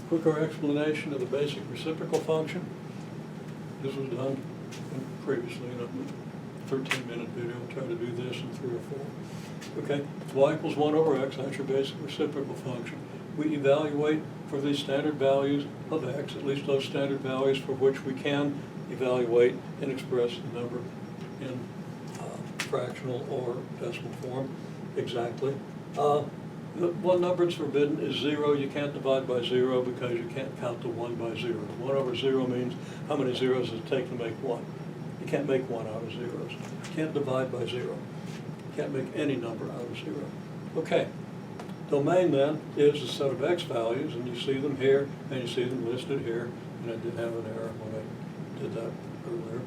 quicker explanation of the basic reciprocal function. This was done previously in a 13-minute video. I'll try to do this in 3 or 4. Okay, y equals 1 over x, that's your basic reciprocal function. We evaluate for these standard values of x, at least those standard values for which we can evaluate and express the number in fractional or decimal form exactly. The one number that's forbidden is 0. You can't divide by 0 because you can't count to 1 by 0. 1 over 0 means how many zeros does it take to make 1. You can't make 1 out of zeros. You can't divide by 0. You can't make any number out of 0. Okay. Domain then is a set of x values, and you see them here, and you see them listed here. And I did have an error when I did that earlier.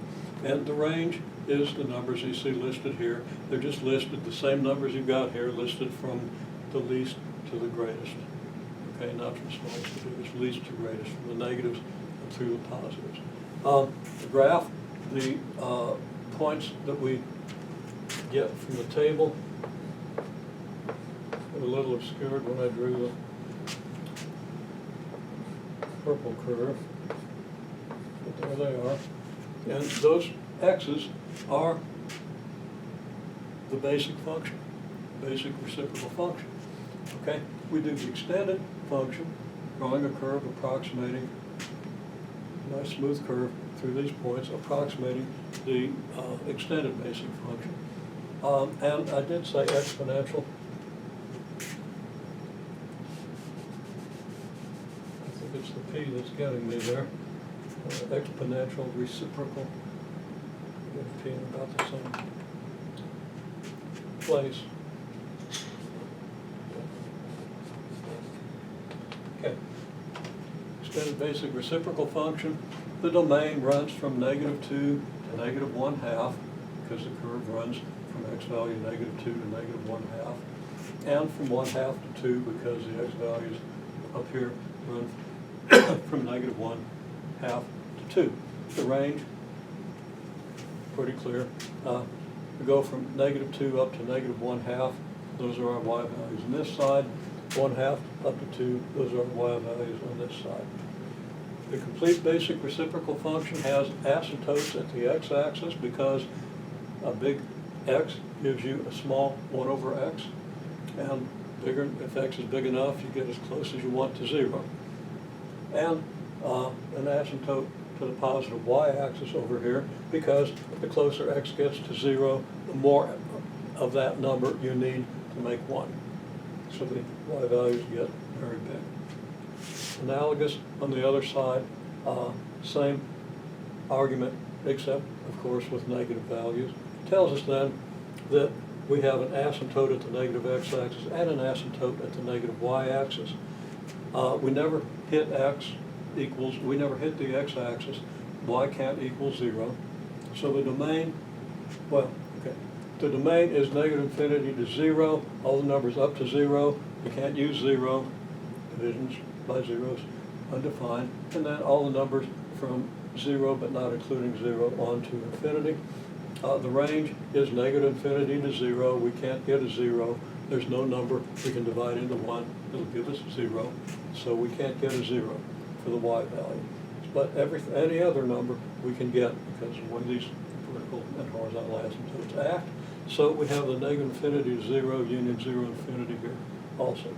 And the range is the numbers you see listed here. They're just listed, the same numbers you've got here, listed from the least to the greatest. Okay, not from smallest to biggest, least to greatest, from the negatives to the positives. The graph, the points that we get from the table, a little obscured when I drew the purple curve, but there they are. And those x's are the basic function, basic reciprocal function. Okay, we do the extended function, drawing a curve approximating, a nice smooth curve through these points, approximating the extended basic function. And I did say exponential. I think it's the P that's getting me there. Exponential reciprocal. Get a P in about the same place. Okay. Extended basic reciprocal function. The domain runs from -2 to -1/2, because the curve runs from x value -2 to -1/2, and from 1/2 to 2 because the x values up here run from -1/2 to 2. The range, pretty clear. We go from -2 up to -1/2. Those are our y values on this side. 1/2 up to 2. Those are our y values on this side. The complete basic reciprocal function has asymptotes at the x-axis because a big x gives you a small 1 over x, and bigger, if x is big enough, you get as close as you want to 0. And an asymptote to the positive y-axis over here, because the closer x gets to 0, the more of that number you need to make 1. So the y values get very big. Analogous on the other side, same argument, except of course with negative values. It tells us then that we have an asymptote at the negative x-axis and an asymptote at the negative y-axis. We never hit x equals, we never hit the x-axis, y can't equal 0. So the domain, well, okay, the domain is -infinity to 0, all the numbers up to 0, you can't use 0, divisions by zeros, undefined, and then all the numbers from 0 but not including 0 on to infinity. The range is -infinity to 0, we can't get a 0, there's no number we can divide into 1, it'll give us 0, so we can't get a 0 for the y value. But any other number we can get because of the way these vertical and horizontal asymptotes act. So we have the -infinity to 0, union 0 infinity here also.